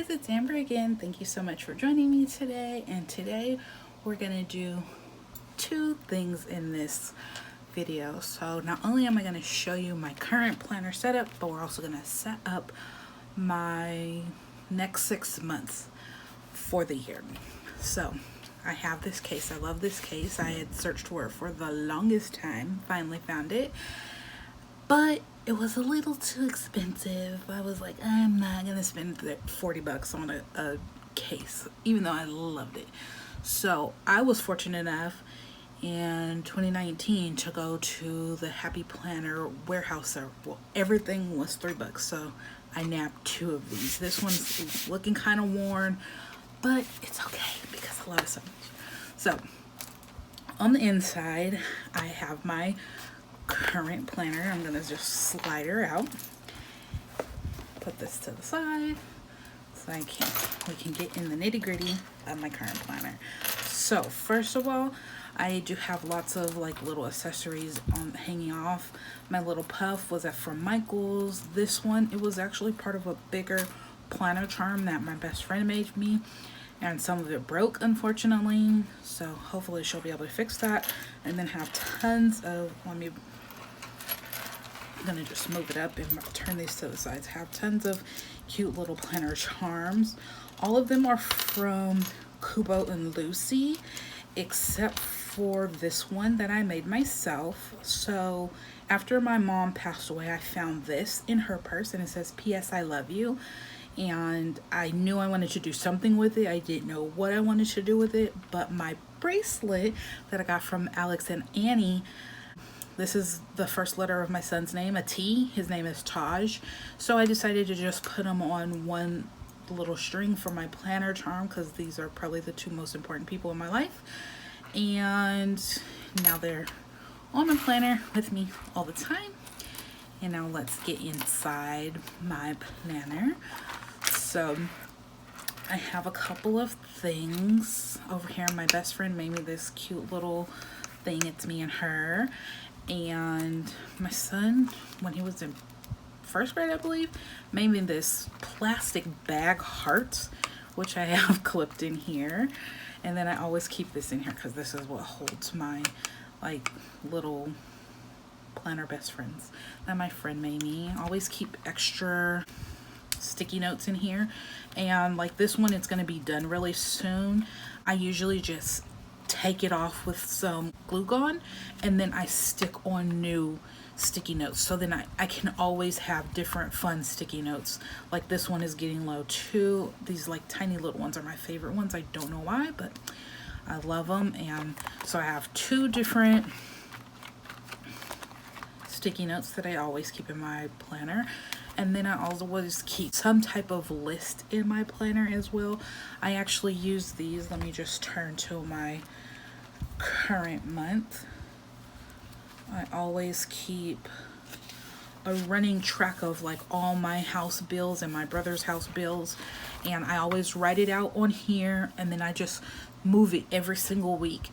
guys, it's Amber again. Thank you so much for joining me today. And today we're gonna do two things in this video. So not only am I gonna show you my current planner setup, but we're also gonna set up my next 6 months for the year. So I have this case. I love this case. I had searched for it for the longest time, finally found it, but it was a little too expensive. I was like, I'm not gonna spend 40 bucks on a case, even though I loved it. So I was fortunate enough in 2019 to go to the Happy Planner warehouse. Well, everything was $3, so I nabbed two of these. This one's looking kind of worn, but it's okay because I love it so much. So on the inside, I have my current planner. I'm gonna just slide her out, put this to the side so we can get in the nitty-gritty of my current planner. So first of all, I do have lots of like little accessories on hanging off. My little puff was from Michaels. This one, it was actually part of a bigger planner charm that my best friend made me, and some of it broke, unfortunately. So hopefully she'll be able to fix that. And then have tons of, I'm gonna just move it up and turn these to the sides. Have tons of cute little planner charms. All of them are from Kubo and Lucy, except for this one that I made myself. So after my mom passed away, I found this in her purse, and it says, P.S. I love you. And I knew I wanted to do something with it. I didn't know what I wanted to do with it, but my bracelet that I got from Alex and Annie, this is the first letter of my son's name, a T. His name is Taj. So I decided to just put them on one little string for my planner charm, because these are probably the two most important people in my life. And now they're on my planner with me all the time. And now let's get inside my planner. So I have a couple of things over here. My best friend made me this cute little thing. It's me and her. And my son, when he was in first grade, I believe, made me this plastic bag heart, which I have clipped in here. And then I always keep this in here because this is what holds my like little planner best friends that my friend made me. I always keep extra sticky notes in here, and like this one, it's going to be done really soon. I usually just take it off with some glue gun, and then I stick on new sticky notes, so then I can always have different fun sticky notes. Like this one is getting low too. These like tiny little ones are my favorite ones. I don't know why, but I love them. And so I have two different sticky notes that I always keep in my planner. And then I always keep some type of list in my planner as well. I actually use these. Let me just turn to my current month. I always keep a running track of like all my house bills and my brother's house bills, and I always write it out on here, and then I just move it every single week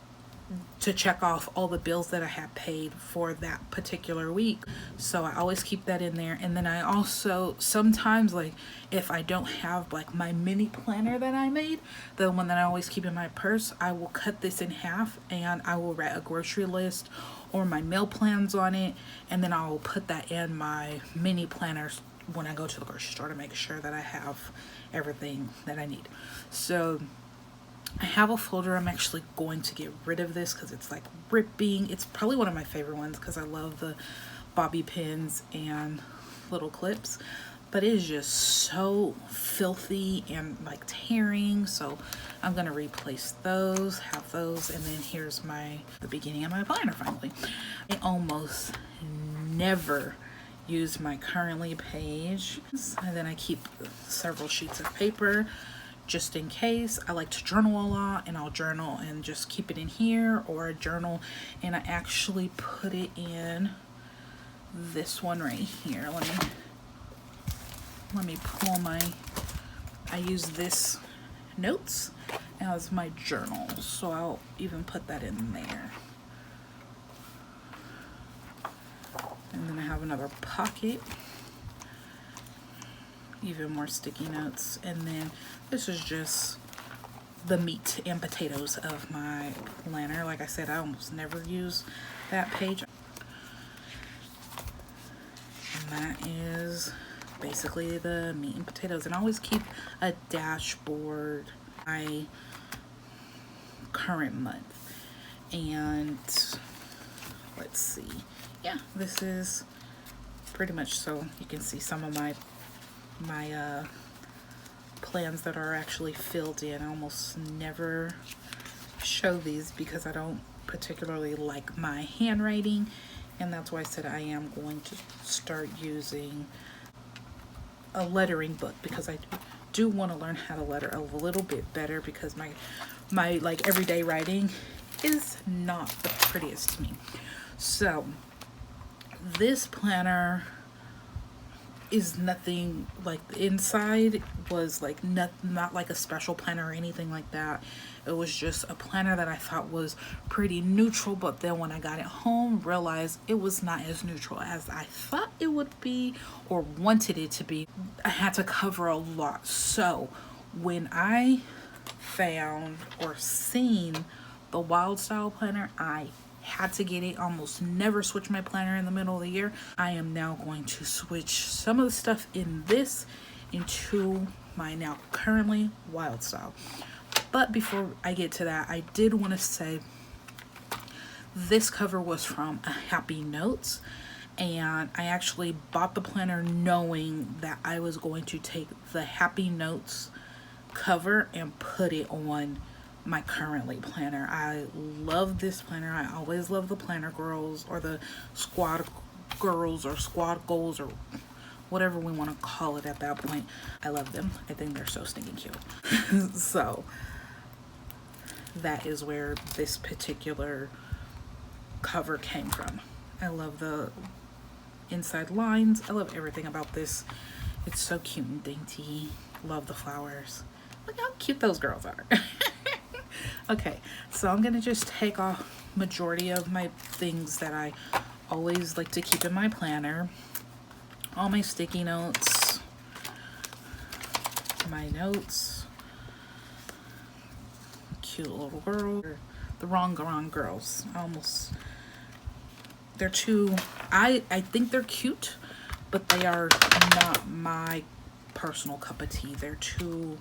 to check off all the bills that I have paid for that particular week. So I always keep that in there. And then I also sometimes, like if I don't have like my mini planner that I made, the one that I always keep in my purse, I will cut this in half and I will write a grocery list or my meal plans on it, and then I'll put that in my mini planners when I go to the grocery store to make sure that I have everything that I need. So I have a folder. I'm actually going to get rid of this because it's like ripping. It's probably one of my favorite ones because I love the bobby pins and little clips, but it is just so filthy and like tearing. So I'm gonna replace those, have those, and then here's the beginning of my planner finally. I almost never use my currently page, and then I keep several sheets of paper just in case. I like to journal a lot, and I'll journal and just keep it in here, or a journal and I actually put it in this one right here. Let me pull I use this notes as my journal, so I'll even put that in there. And then I have another pocket even more sticky notes. And then this is just the meat and potatoes of my planner. Like I said, I almost never use that page. And that is basically the meat and potatoes. And I always keep a dashboard my current month. And let's see. Yeah, this is pretty much, so you can see some of my plans that are actually filled in. I almost never show these because I don't particularly like my handwriting, and that's why I said I am going to start using a lettering book, because I do want to learn how to letter a little bit better, because my like everyday writing is not the prettiest to me. So this planner is nothing like, the inside was like not like a special planner or anything like that. It was just a planner that I thought was pretty neutral, but then when I got it home, realized it was not as neutral as I thought it would be or wanted it to be. I had to cover a lot. So when I found or seen the Wild Style planner, I had to get it. Almost never switch my planner in the middle of the year. I am now going to switch some of the stuff in this into my now currently Wild Style. But before I get to that, I did want to say this cover was from a Happy Notes, and I actually bought the planner knowing that I was going to take the Happy Notes cover and put it on my currently planner. I love this planner. I always love the Planner Girls, or the Squad Girls, or Squad Goals, or whatever we want to call it at that point. I love them. I think they're so stinking cute. So that is where this particular cover came from. I love the inside lines. I love everything about this. It's so cute and dainty. Love the flowers. Look how cute those girls are. Okay, so I'm gonna just take off majority of my things that I always like to keep in my planner. All my sticky notes, my notes, cute little girl, the wrong girls. They're too, I think they're cute, but they are not my personal cup of tea. They're too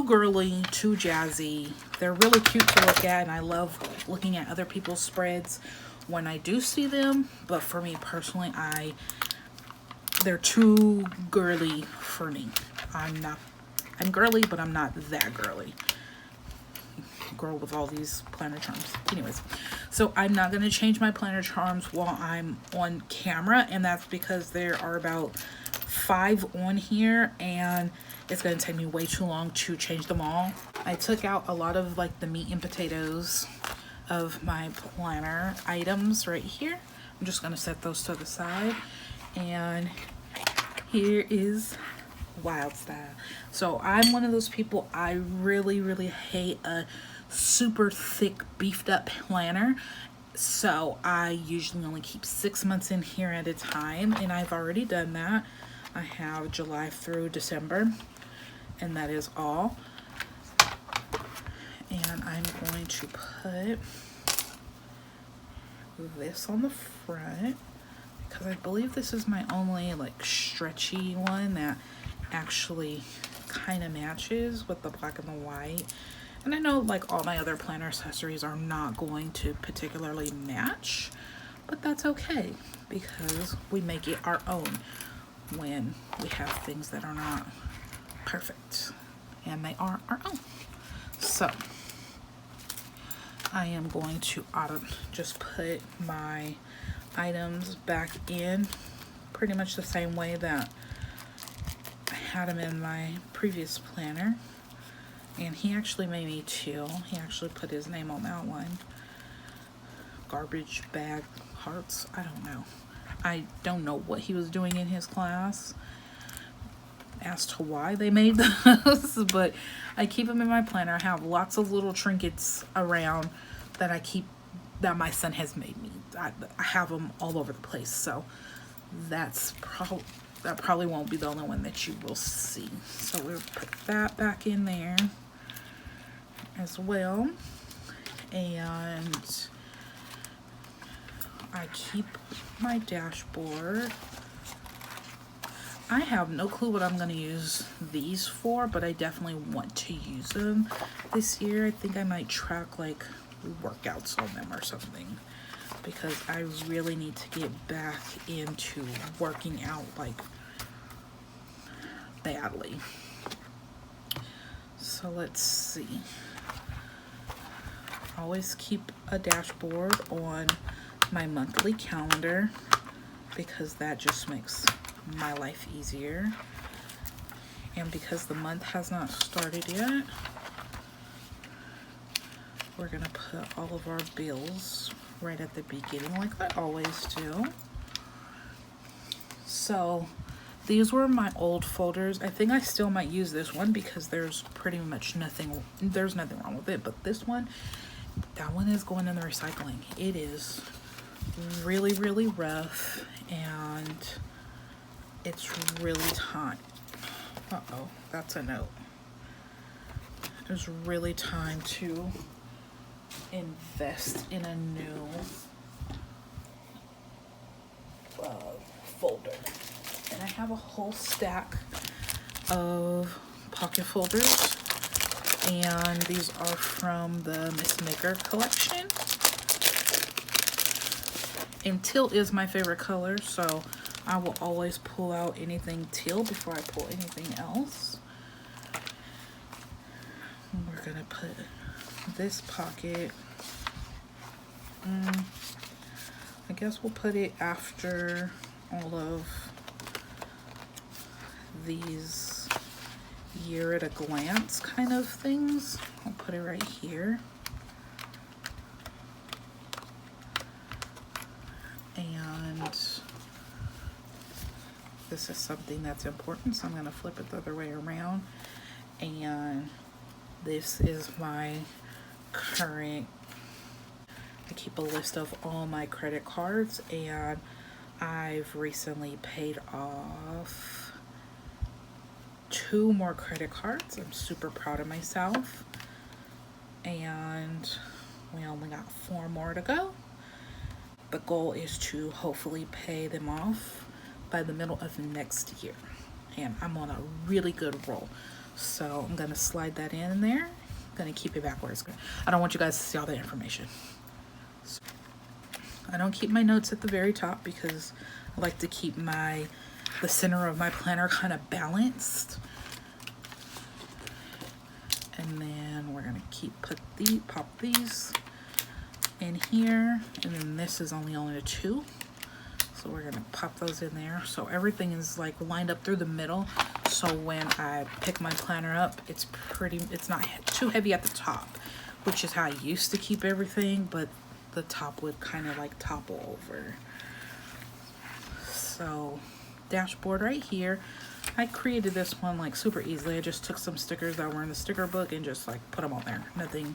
girly, too jazzy. They're really cute to look at, and I love looking at other people's spreads when I do see them, but for me personally, they're too girly for me. I'm girly, but I'm not that girly. Girl with all these planner charms. Anyways, so I'm not going to change my planner charms while I'm on camera, and that's because there are about 5 on here, and it's going to take me way too long to change them all. I took out a lot of like the meat and potatoes of my planner items right here. I'm just going to set those to the side, and here is Wild Style. So I'm one of those people, I really hate a super thick beefed up planner. So I usually only keep 6 months in here at a time, and I've already done that. I have July through December, and that is all. And I'm going to put this on the front, because I believe this is my only like stretchy one that actually kind of matches with the black and the white. And I know like all my other planner accessories are not going to particularly match, but that's okay, because we make it our own when we have things that are not perfect, and they are our own. So I am going to just put my items back in pretty much the same way that I had them in my previous planner. And he actually made me 2. He actually put his name on that one. Garbage bag hearts. I don't know. I don't know what he was doing in his class as to why they made those, but I keep them in my planner. I have lots of little trinkets around that I keep, that my son has made me. I have them all over the place, so that's that probably won't be the only one that you will see. So we'll put that back in there as well. And I keep my dashboard. I have no clue what I'm gonna use these for, but I definitely want to use them this year. I think I might track like workouts on them or something, because I really need to get back into working out like badly. So let's see. Always keep a dashboard on my monthly calendar because that just makes my life easier. And because the month has not started yet, we're gonna put all of our bills right at the beginning like I always do. So these were my old folders. I think I still might use this one because there's pretty much nothing wrong with it, but this one, that one is going in the recycling. It is really, really rough, and it's really time. Uh-oh, that's a note. It's really time to invest in a new folder. And I have a whole stack of pocket folders, and these are from the Miss Maker collection. And teal is my favorite color, so I will always pull out anything teal before I pull anything else. And we're gonna put this pocket, I guess we'll put it after all of these year at a glance kind of things. I'll put it right here. And this is something that's important, so I'm going to flip it the other way around. And this is my current, I keep a list of all my credit cards, and I've recently paid off 2 more credit cards. I'm super proud of myself. And we only got 4 more to go. The goal is to hopefully pay them off by the middle of next year. And I'm on a really good roll. So I'm gonna slide that in there. I'm gonna keep it back where it's good. I don't want you guys to see all the information. So I don't keep my notes at the very top because I like to keep the center of my planner kind of balanced. And then we're gonna pop these in here, and then this is only a 2, so we're gonna pop those in there so everything is like lined up through the middle, so when I pick my planner up, it's not too heavy at the top, which is how I used to keep everything, but the top would kind of like topple over. So dashboard right here, I created this one like super easily. I just took some stickers that were in the sticker book and just like put them on there, nothing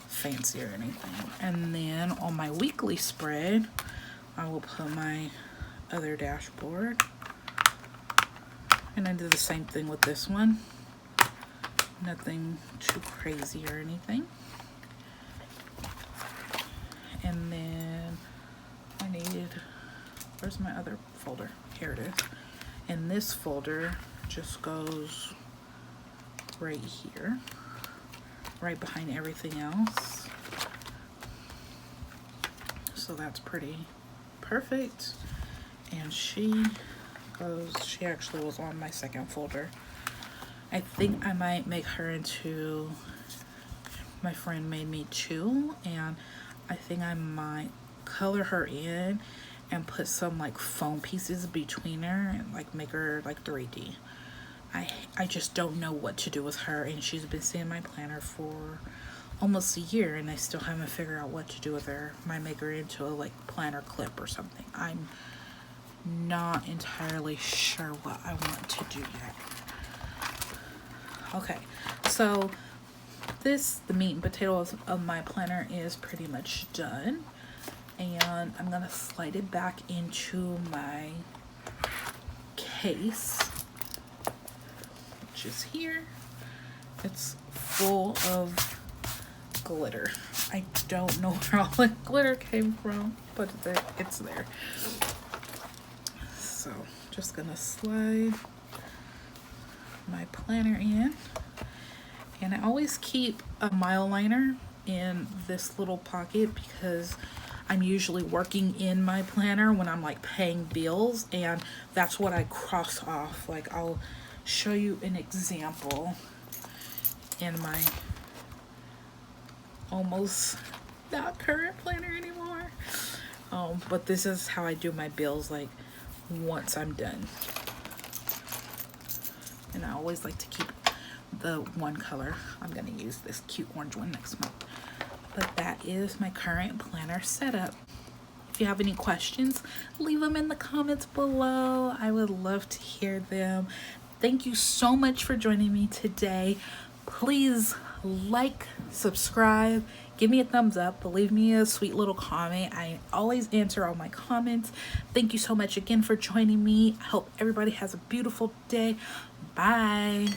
fancy or anything. And then on my weekly spread, I will put my other dashboard, and I did the same thing with this one, nothing too crazy or anything. And then I needed, where's my other folder? Here it is. And this folder just goes right here, right behind everything else. So that's pretty perfect. And she actually was on my second folder. I think I might make her into, my friend made me 2, and I think I might color her in and put some like foam pieces between her and like make her like 3D. I just don't know what to do with her, and she's been seeing my planner for almost a year, and I still haven't figured out what to do with her. Might make her into a like planner clip or something. I'm not entirely sure what I want to do yet. Okay, so the meat and potatoes of my planner is pretty much done, and I'm gonna slide it back into my case, which is here. It's full of glitter. I don't know where all the glitter came from, but it's there. So just gonna slide my planner in, and I always keep a mile liner in this little pocket because I'm usually working in my planner when I'm like paying bills, and that's what I cross off. Like, I'll show you an example in my almost not current planner anymore. But this is how I do my bills, like once I'm done. And I always like to keep the one color. I'm gonna use this cute orange one next month. But that is my current planner setup. If you have any questions, leave them in the comments below. I would love to hear them. Thank you so much for joining me today. Please like, subscribe, give me a thumbs up, leave me a sweet little comment. I always answer all my comments. Thank you so much again for joining me. I hope everybody has a beautiful day. Bye.